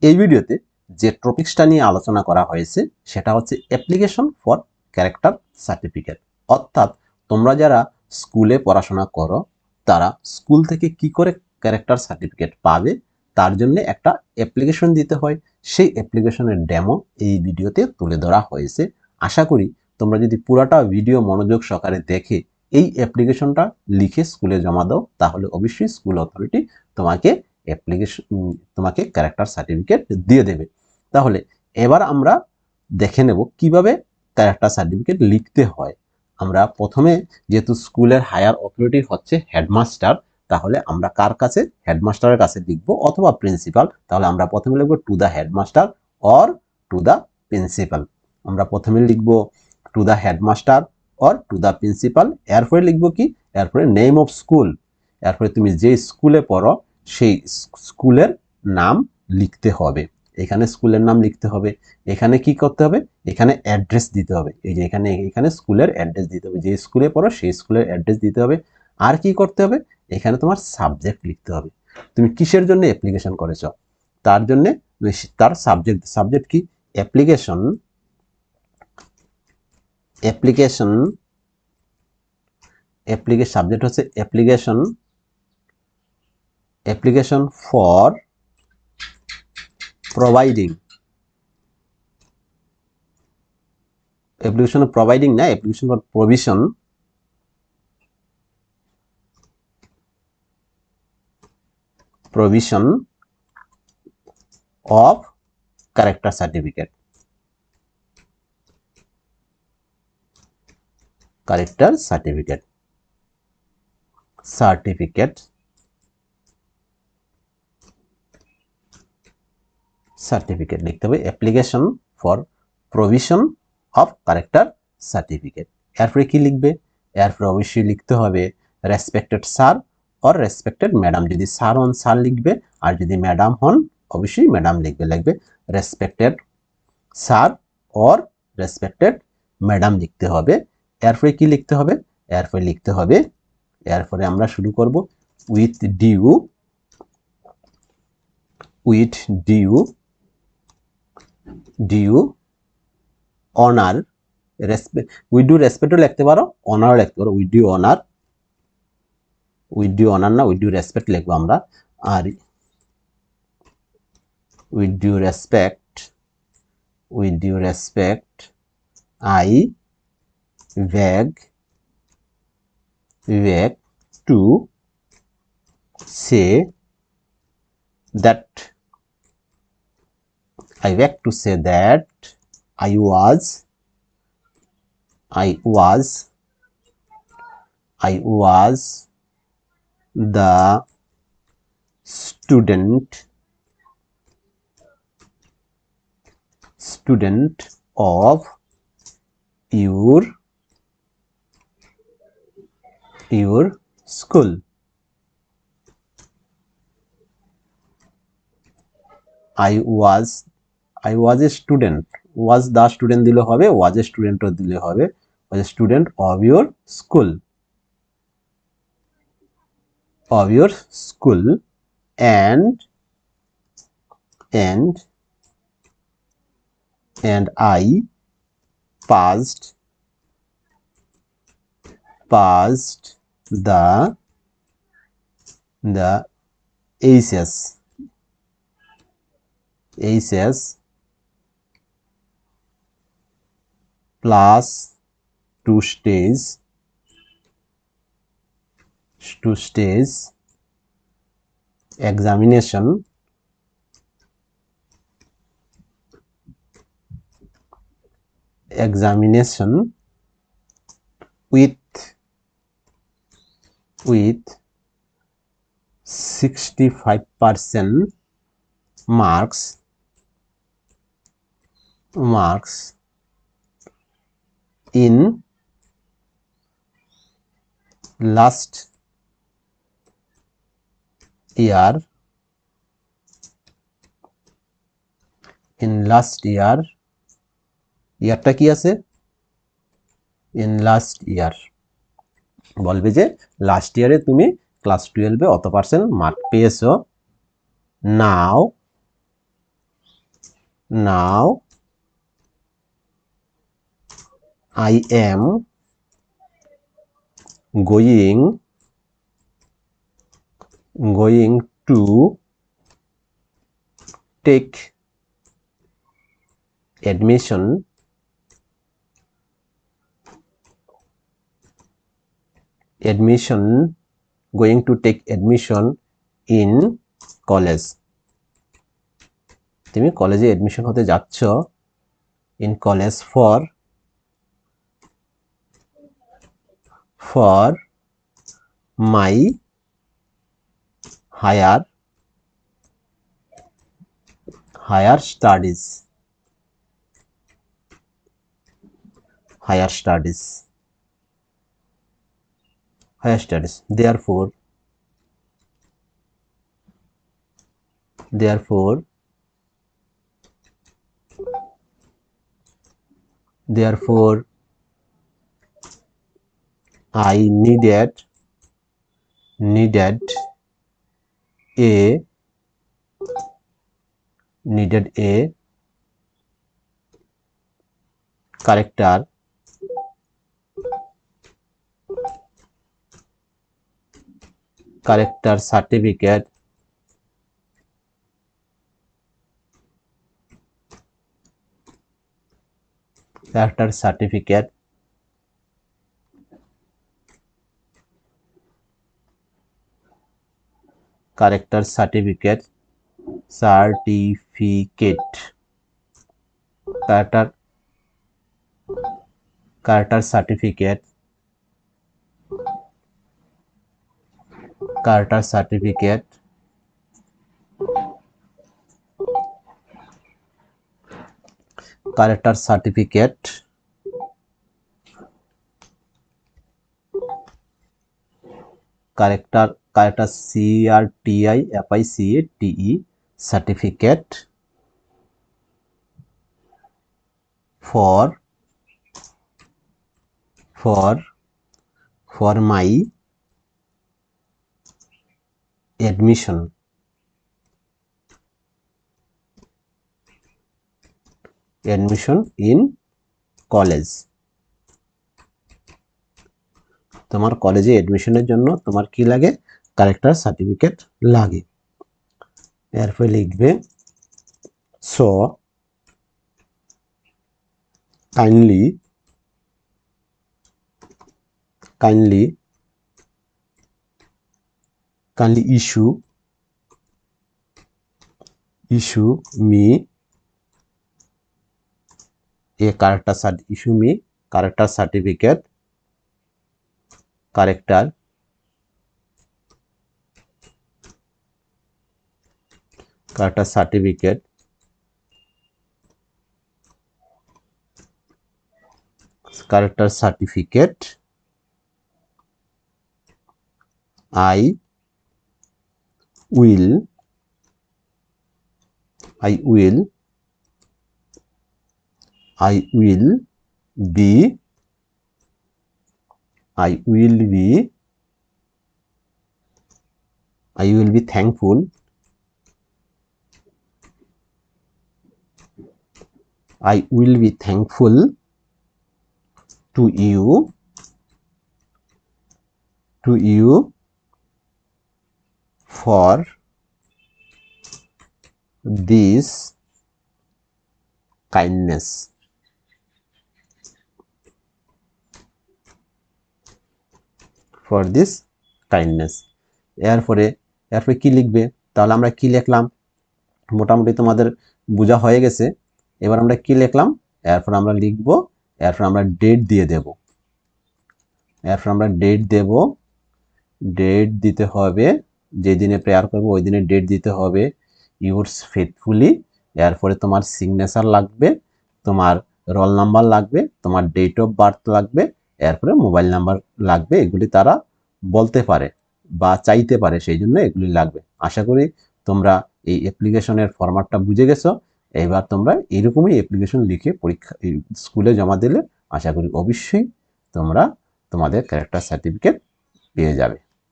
এই ভিডিওতে যে টপিকসটা নিয়ে আলোচনা করা হয়েছে সেটা হচ্ছে অ্যাপ্লিকেশন ফর ক্যারেক্টার সার্টিফিকেট। অর্থাৎ তোমরা যারা স্কুলে পড়াশোনা করো তারা স্কুল থেকে কি করে ক্যারেক্টার সার্টিফিকেট পাবে তার জন্য একটা অ্যাপ্লিকেশন দিতে হয়। সেই অ্যাপ্লিকেশনের ডেমো এই ভিডিওতে তুলে ধরা হয়েছে। আশা করি তোমরা যদি পুরাটা ভিডিও মনোযোগ সহকারে দেখে এই অ্যাপ্লিকেশনটা লিখে স্কুলে জমা দাও তাহলে অবশ্যই স্কুল অথরিটি তোমাকে ক্যারেক্টার সার্টিফিকেট দিয়ে দেবে। তাহলে এবার আমরা দেখে নেব কিভাবে ক্যারেক্টার সার্টিফিকেট লিখতে হয়। আমরা প্রথমে যেহেতু স্কুলের হায়ার অথরিটি হচ্ছে হেডমাস্টার, তাহলে আমরা কার কাছে? হেডমাস্টারের কাছে লিখবো অথবা প্রিন্সিপাল। তাহলে আমরা প্রথমে লিখবো to the headmaster or to the principal. আমরা প্রথমে লিখবো to the headmaster or to the principal. এরপরে লিখবো কি? এরপরে নেম অফ স্কুল। এরপরে তুমি যে স্কুলে পড়ো সেই স্কুলের নাম লিখতে হবে। এখানে স্কুলের নাম লিখতে হবে। এখানে কি করতে হবে? এখানে অ্যাড্রেস দিতে হবে। এই যে এখানে স্কুলের অ্যাড্রেস দিতে হবে। যে স্কুলে পড়ো সেই স্কুলের অ্যাড্রেস দিতে হবে। আর কি করতে হবে? এখানে তোমার সাবজেক্ট লিখতে হবে। তুমি কিসের জন্য অ্যাপ্লিকেশন করেছ তার জন্য তার সাবজেক্ট কি? অ্যাপ্লিকেশন সাবজেক্ট হচ্ছে application for providing. Application providing না, application for provision of character certificate। Certificate লিখতে হবে। Application for provision of character certificate. এরপরে কি লিখবে? এরপরে অবশ্যই লিখতে হবে respected sir or respected madam. যদি স্যার হন স্যার লিখবে, আর যদি ম্যাডাম হন অবশ্যই ম্যাডাম লিখবে। Respected sir or respected madam লিখতে হবে। এরপরে কি লিখতে হবে? এরপরে আমরা শুরু করব with due honour. With due রেসপেক্টও লিখতে পারো, অনারও লিখতে পারো। উইথ ডিউ অনার না, উইথ ডিউ রেসপেক্ট লিখবো আমরা। আর with due respect I beg to say that I was the student of your school। I was a student, was the student দিলে হবে, was a student ও দিলে হবে। was a student of your school and I passed the HS plus 2 stage examination with 65% marks in last year ইয়ারটা কি আছে? In last year বলবে যে last ইয়ারে তুমি ক্লাস 12-এ অত পার্সেন্ট মার্ক পেয়েছো। নাও Now I am going to take admission going to take admission in college. তুমি কলেজে এডমিশন হতে যাচ্ছ in college for my higher studies. Therefore I needed a character certificate certificate for my admission in college. তোমার কলেজে এডমিশনের জন্য তোমার কি লাগে? ক্যারেক্টার সার্টিফিকেট লাগে। এরপর লিখবে so kindly issue me a character certificate character certificate I will be thankful to you for this kindness. এরপরে কি লিখবে? তাহলে আমরা কি লিখলাম মোটামুটি তোমাদের বোঝা হয়ে গেছে। এবার আমরা কি লিখলাম? এরপর আমরা লিখব, এরপর আমরা ডেট দিয়ে দেব। ডেট দিতে হবে, যে দিনে প্রেয়ার করব ওই দিনে ডেট দিতে হবে। ইউরস ফেথফুলি, এরপরে তোমার সিগনেচার লাগবে, তোমার রোল নাম্বার লাগবে, তোমার ডেট অফ বার্থ লাগবে, এরপরে মোবাইল নাম্বার লাগবে। এগুলি তারা বলতে পারে বা চাইতে পারে, সেই জন্য এগুলি লাগবে। আশা করি তোমরা এই অ্যাপ্লিকেশনের ফরম্যাটটা বুঝে গেছো। এবার তোমরা এরকমই অ্যাপ্লিকেশন লিখে পরীক্ষা স্কুলে জমা দিলে আশা করি অবশ্যই তোমরা তোমাদের ক্যারেক্টার সার্টিফিকেট পেয়ে যাবে।